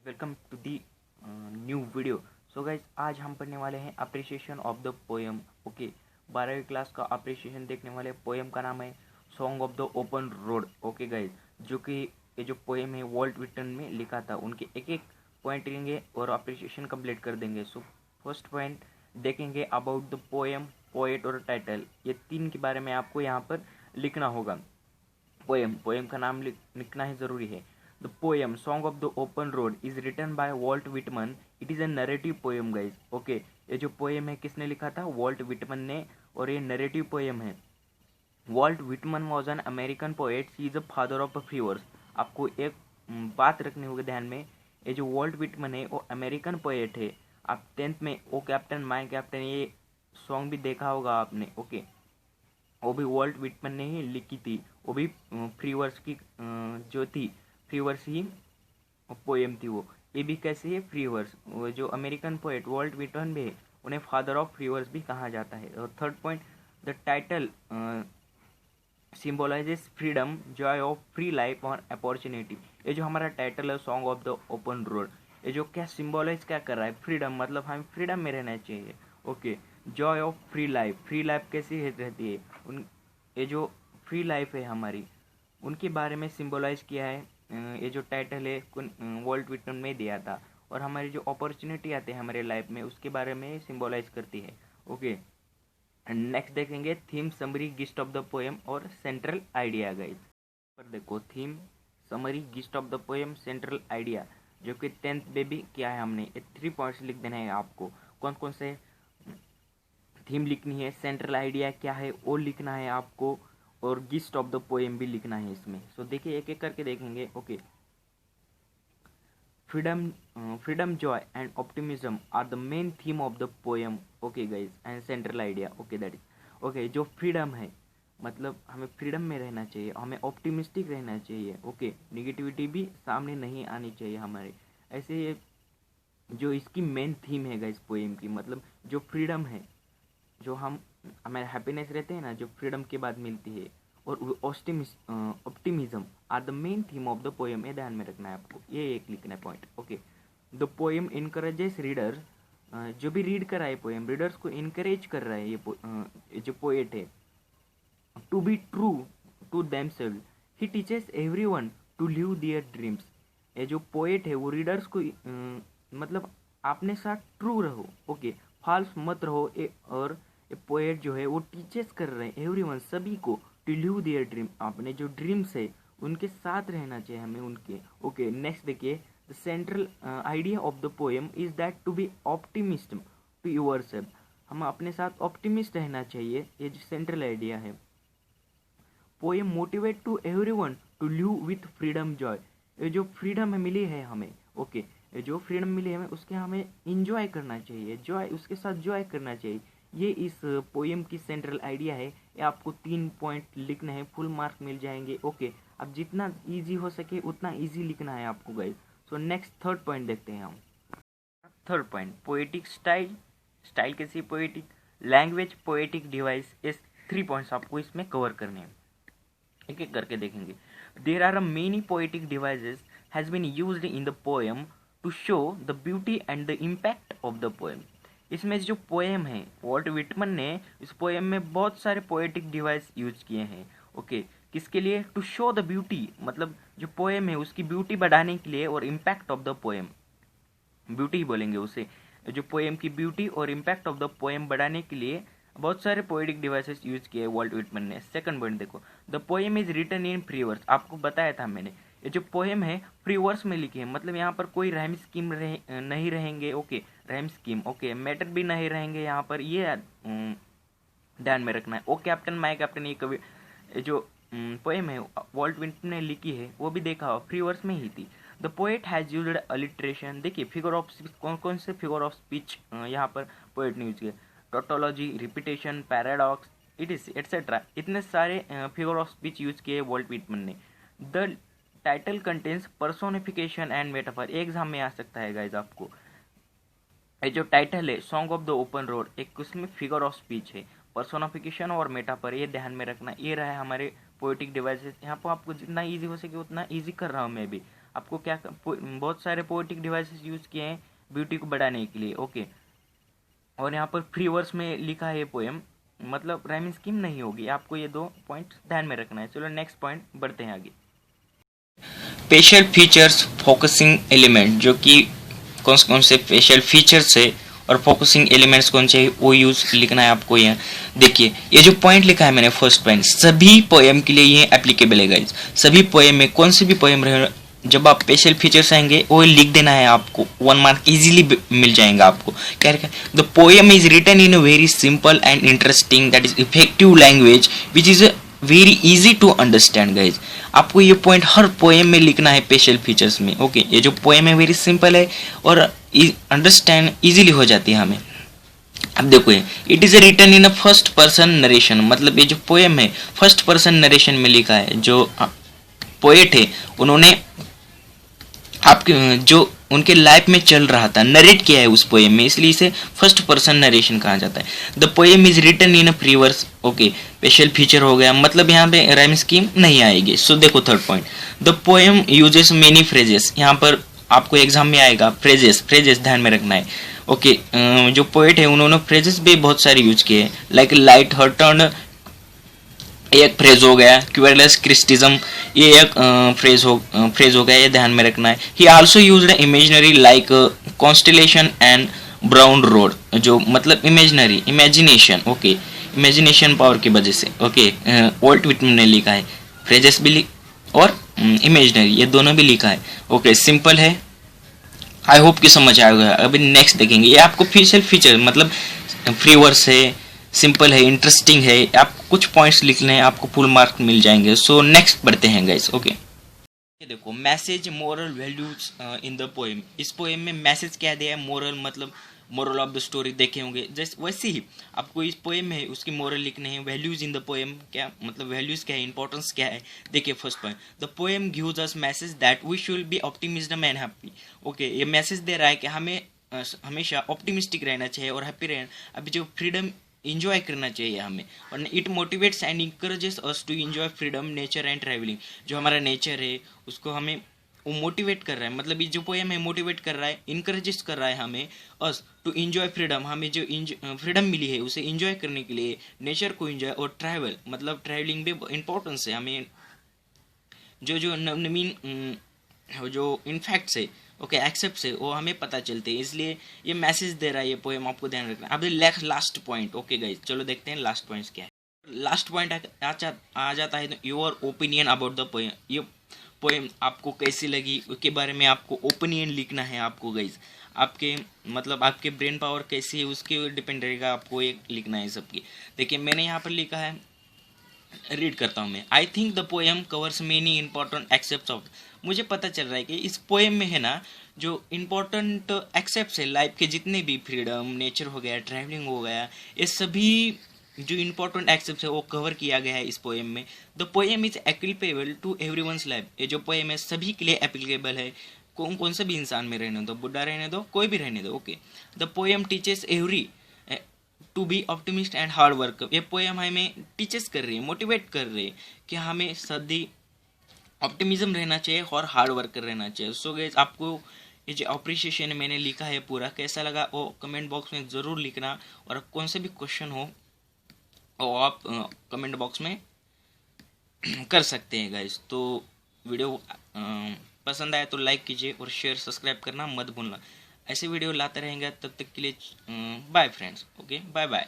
Welcome to the new video. So guys आज हम पढ़ने वाले हैं appreciation of the poem. Okay, 12वीं क्लास का अप्रिसिएशन देखने वाले पोएम का नाम है song of the open road. Okay guys, जो कि ये जो पोएम है वॉल्ट विटन में लिखा था, उनके एक एक पॉइंट लेंगे और अप्रिसिएशन कंप्लीट कर देंगे। सो फर्स्ट पॉइंट देखेंगे अबाउट द पोएम, पोएट और टाइटल। ये तीन के बारे में आपको यहाँ पर लिखना होगा। पोएम पोएम का नाम लिखना ही ज़रूरी है। The poem song of the open road is written by Walt Whitman. It is a narrative poem guys. Okay, ये जो पोएम है किसने लिखा था? वॉल्ट विटमन ने, और ये नरेटिव पोएम है। Walt Whitman was an American poet, she is a father of free verse. आपको एक बात रखनी होगी ध्यान में, ये जो वॉल्ट विटमन है वो अमेरिकन पोएट है। आप 10th में ओ कैप्टन माई कैप्टन ये सॉन्ग भी देखा होगा आपने। ओके, वो भी वॉल्ट विटमन ने ही लिखी थी। वो भी फ्री वर्स की जो थी, फ्री वर्स ही पोएम थी वो। ये भी कैसे है? Free verse. वो जो अमेरिकन पोएट वॉल्ट विटमन भी है, उन्हें फादर ऑफ फ्री वर्स भी कहा जाता है। और third point, the title symbolises freedom, joy of free life और अपॉर्चुनिटी। ये जो हमारा टाइटल है song of the open road, ये जो क्या सिम्बोलाइज क्या कर रहा है? फ्रीडम, मतलब हमें फ्रीडम में रहना चाहिए। Okay, Joy of free life, free life कैसी रहती है? उन ये जो फ्री लाइफ है हमारी, उनके बारे में सिम्बोलाइज किया है। ये जो टाइटल है वॉल्ट विटमन में दिया था। और हमारी जो अपॉर्चुनिटी आते हैं हमारे लाइफ में, उसके बारे में सिम्बोलाइज करती है। ओके, नेक्स्ट देखेंगे theme, summary, gist of the poem और सेंट्रल आइडिया गाइज। पर देखो, theme, summary, gist of the poem, central idea, जो कि 10th में भी किया है हमने। ये 3 पॉइंट्स लिख देना है आपको। कौन कौन से? थीम लिखनी है, सेंट्रल आइडिया क्या है वो लिखना है आपको, और गिस्ट ऑफ द पोएम भी लिखना है इसमें। सो देखिए, एक एक करके देखेंगे। Okay, freedom, joy and optimism are the main theme of the poem. Okay guys, and central idea. Okay, that is okay। जो फ्रीडम है, मतलब हमें फ्रीडम में रहना चाहिए, हमें ऑप्टिमिस्टिक रहना चाहिए। ओके, निगेटिविटी भी सामने नहीं आनी चाहिए हमारे। ऐसे ये जो इसकी मेन थीम है गाइस पोएम की, मतलब जो फ्रीडम है, जो हम हमारे हैप्पीनेस रहते हैं ना, जो फ्रीडम के बाद मिलती है, और optimism are the main theme of the poem. ये ध्यान में रखना है आपको, ये एक लिखना है point. Okay, the poem encourages reader, जो भी रीड कर रहा है पोएम, रीडर्स को इनकरेज कर रहा है ये जो पोएट है, to be true to themselves. He teaches everyone to live their dreams. ये जो पोएट है वो रीडर्स को मतलब अपने साथ ट्रू रहो। ओके, फॉल्स मत रहो। और ये पोएट जो है वो टीचेस कर रहे हैं एवरीवन, सभी को, टू लिव देयर ड्रीम, अपने जो ड्रीम्स है उनके साथ रहना चाहिए हमें उनके। ओके, नेक्स्ट देखिए, the central idea of the poem is that to be optimist to yourself. हम अपने साथ ऑप्टिमिस्ट रहना चाहिए, ये जो सेंट्रल आइडिया है। Poem motivate to everyone to live with freedom, joy. ये जो फ्रीडम मिली है हमें, ओके, ये जो फ्रीडम मिली है हमें, उसके हमें इंजॉय करना चाहिए, जॉय, उसके साथ जॉय करना चाहिए। ये इस पोएम की सेंट्रल आइडिया है। ये आपको 3 पॉइंट लिखने हैं, फुल मार्क मिल जाएंगे। ओके, अब जितना इजी हो सके उतना इजी लिखना है आपको guys. So next third point देखते हैं हम। Third point, poetic style, style कैसी? Poetic language, poetic device. इस 3 पॉइंट्स आपको इसमें कवर करने हैं, एक एक करके देखेंगे। There are many poetic devices has been used in the poem to show the beauty and the impact of the poem. इसमें जो पोएम है, वॉल्ट विटमन ने इस पोएम में बहुत सारे पोएटिक डिवाइस यूज किए हैं। ओके, किसके लिए? टू शो द ब्यूटी, मतलब जो पोएम है उसकी ब्यूटी बढ़ाने के लिए, और impact of the poem, beauty बोलेंगे उसे, जो पोएम की ब्यूटी और इम्पैक्ट ऑफ द पोएम बढ़ाने के लिए बहुत सारे पोएटिक डिवाइसेस यूज किए वॉल्ट विटमन ने। सेकंड पॉइंट देखो, the poem is written in free verse. आपको बताया था मैंने, ये जो पोएम है फ्री वर्स में लिखी है, मतलब यहाँ पर कोई रैम स्कीम नहीं रहेंगे। Okay, RAM scheme, okay, matter भी नहीं रहेंगे यहाँ पर, ये ध्यान में रखना है। ओ कैप्टन माई कैप्टन, ये कवि, जो पोएम है वॉल्ट विटमन ने लिखी है, वो भी देखा हो, फ्री वर्स में ही थी। The poet has used alliteration. देखिए, फिगर ऑफ स्पीच, कौन कौन से फिगर ऑफ स्पीच यहाँ पर पोएट ने यूज किया? Tautology, repetition, paradox, it is etcetera, इतने सारे फिगर ऑफ स्पीच यूज किए वॉल्ट विटमन ने। The title contains personification and metaphor. Exam में आ सकता है गाइज आपको। ये जो टाइटल है song of the open road, एक उसमें फिगर ऑफ स्पीच है, पर्सोनिफिकेशन और मेटाफर, ये ध्यान में रखना। ये रहा है हमारे पोएटिक डिवाइसेस। यहाँ पर आपको जितना ईजी हो सके उतना ईजी कर रहा हूँ मैं भी। आपको क्या बहुत सारे पोएटिक डिवाइसेस यूज़ किए हैं ब्यूटी को बढ़ाने के लिए। ओके, और यहाँ पर फ्री वर्स में लिखा है ये पोएम, मतलब राइमिंग स्कीम नहीं होगी। आपको ये 2 पॉइंट ध्यान में रखना है। चलो नेक्स्ट पॉइंट बढ़ते हैं आगे। स्पेशल फीचर्स फोकसिंग एलिमेंट, जो कि कौन से स्पेशल फीचर्स है और फोकसिंग एलिमेंट्स कौन से वो यूज लिखना है आपको। यहाँ देखिए, ये जो पॉइंट लिखा है मैंने फर्स्ट पॉइंट, सभी पोएम के लिए ये एप्लीकेबल है गाइज। सभी पोएम में कौन से भी पोएम रहे, जब आप स्पेशल फीचर्स आएंगे वो लिख देना है आपको, 1 मार्क इजीली मिल जाएगा आपको। क्या the poem is written in a very simple and interesting that is effective language which is very easy to understand guys. आपको ये पॉइंट हर पोएम में लिखना है स्पेशल फीचर्स में। ओके, ये जो पोएम है वेरी सिंपल है और अंडरस्टैंड इजीली हो जाती है हमें। अब देखो, it is written in a first person narration, मतलब ये जो पोएम है फर्स्ट पर्सन नरेशन में लिखा है। जो पोएट है उन्होंने आपके जो उनके लाइफ में चल रहा था नरेट किया है उस पोएम में, इसलिए इसे फर्स्ट पर्सन नरेशन कहा जाता है। The poem is written in a free verse. Okay, special feature हो गया, मतलब यहाँ पे राइम स्कीम नहीं आएगी। सो देखो third point, the poem uses many phrases. यहाँ पर आपको एग्जाम में आएगा फ्रेजेस ध्यान में रखना है। ओके, जो पोएट है उन्होंने फ्रेजेस भी बहुत सारे यूज किए, लाइक लाइट हार्टेड एक फ्रेज हो गया, क्यूरलेस क्रिस्टिज्म ये एक फ्रेज हो गया, ये ध्यान में रखना है। ही also used imaginary like constellation and brown road, जो मतलब इमेजिनेशन। ओके, इमेजिनेशन पावर की वजह से। ओके, वॉल्ट व्हिटमैन ने लिखा है, फ्रेजेस भी और इमेजिनरी ये दोनों भी लिखा है। ओके, सिंपल है, आई होप कि समझ आएगा। अभी नेक्स्ट देखेंगे, ये आपको फीचर मतलब फ्री वर्स है, सिंपल है, इंटरेस्टिंग है, आप कुछ पॉइंट्स लिखने हैं, आपको फुल मार्क मिल जाएंगे। सो नेक्स्ट बढ़ते हैं गाइस। ओके, देखो message moral values in the poem. इस पोएम में मैसेज क्या दिया है, मोरल मतलब मोरल ऑफ द स्टोरी देखे होंगे, जैसे वैसे ही आपको इस पोएम में उसकी मोरल लिखने हैं। वैल्यूज इन द पोएम क्या मतलब, वैल्यूज क्या है, इंपॉर्टेंस क्या है। देखिए first point, the poem gives us message that we should be optimism and happy. Okay, ये मैसेज दे रहा है कि हमें हमेशा ऑप्टिमिस्टिक रहना चाहिए और हैप्पी रहना। अभी जो फ्रीडम इंजॉय करना चाहिए हमें, और it motivates and encourages us to enjoy freedom nature and travelling. जो हमारा नेचर है उसको हमें वो मोटिवेट कर रहा है, मतलब ये जो पोएम है मोटिवेट कर रहा है, इनकरेजेस कर रहा है हमें अस टू इंजॉय फ्रीडम। हमें जो फ्रीडम मिली है उसे इंजॉय करने के लिए, नेचर को इंजॉय और ट्रैवल मतलब ट्रैवलिंग भी इंपॉर्टेंस है हमें। जो नवीन जो इनफैक्ट्स है, ओके एक्सेप्ट है, वो हमें पता चलते हैं, इसलिए ये मैसेज दे रहा है ये पोएम, आपको ध्यान रखना। अब लास्ट पॉइंट। ओके गाइस, चलो देखते हैं लास्ट पॉइंट्स क्या है। लास्ट पॉइंट आ जाता है your opinion about the poem. ये पोएम आपको कैसी लगी उसके बारे में आपको ओपिनियन लिखना है आपको गाइस। आपके मतलब आपके ब्रेन पावर कैसी है उसके डिपेंड रहेगा, आपको एक लिखना है सबकी। देखिए मैंने यहाँ पर लिखा है, रीड करता हूँ मैं। I think the poem covers many important accepts of. मुझे पता चल रहा है कि इस पोएम में है ना जो इंपॉर्टेंट एक्सेप्ट्स है लाइफ के, जितने भी फ्रीडम, नेचर हो गया, ट्रैवलिंग हो गया, ये सभी जो इंपॉर्टेंट एक्सेप्ट्स है वो कवर किया गया है इस पोएम में। The poem is applicable to everyone's life. ये जो पोएम है सभी के लिए एप्लीकेबल है, कौन से भी इंसान में रहने दो, बुढ़ा रहने दो, कोई भी रहने दो। Okay, the poem teaches every to be optimist and hard work. ये पोएम हमें टीचर्स कर रही है, मोटिवेट कर रही है कि हमें सदी ऑप्टिमिज्म रहना चाहिए और हार्ड वर्क रहना चाहिए। सो गाइस, आपको ये जो अप्रिशिएशन मैंने लिखा है पूरा कैसा लगा वो कमेंट बॉक्स में ज़रूर लिखना, और कौन से भी क्वेश्चन हो वो आप कमेंट बॉक्स में कर सकते हैं गाइस। तो वीडियो पसंद आया तो लाइक कीजिए और शेयर सब्सक्राइब करना मत भूलना। ऐसे वीडियो लाते रहेंगे, तब तक के लिए bye friends. Okay, bye bye.